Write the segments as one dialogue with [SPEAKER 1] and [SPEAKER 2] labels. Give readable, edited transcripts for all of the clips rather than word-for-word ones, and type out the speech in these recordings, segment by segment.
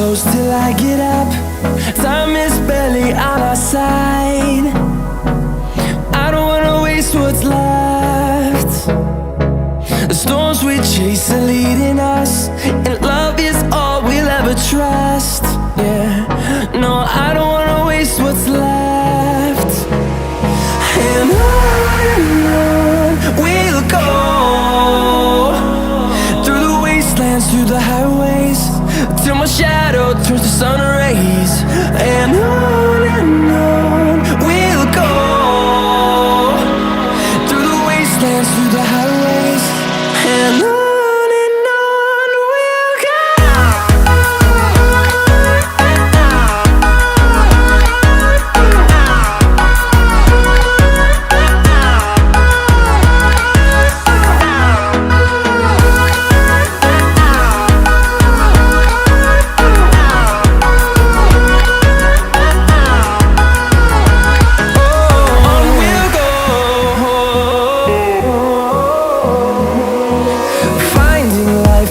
[SPEAKER 1] close till I get up. Time is barely on our side. I don't wanna waste what's left. The storms we chase are leading us, and love is all we'll ever trust. Yeah, no, I don't wanna waste what's left. And on we'll go, through the wastelands, through the highways, till my shadow turns to sun rays. And on we'll go, through the wastelands, through the highways, and on we'll go.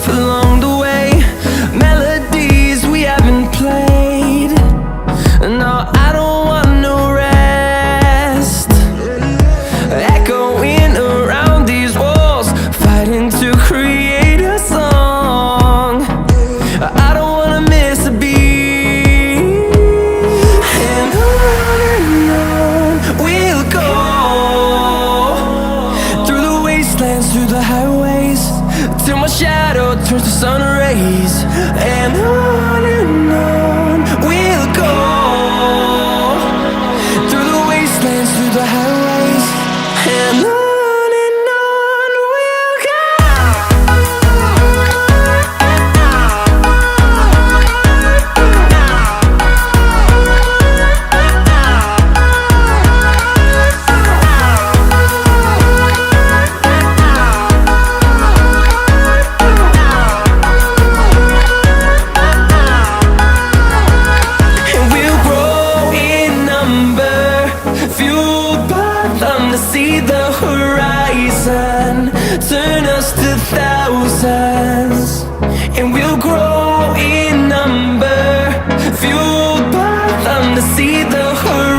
[SPEAKER 1] Along the way, melodies we haven't played. No, I don't want no rest. Echoing around these walls, fighting to create a song. I don't wanna miss a beat. And on we'll go, through the wastelands, through the highways, till my shadow turns to sun rays. And on we'll go, through the wastelands, through the highways, and on we'll go. See the horizon, turn us to thousands, and we'll grow in number, fueled by them to see the horizon.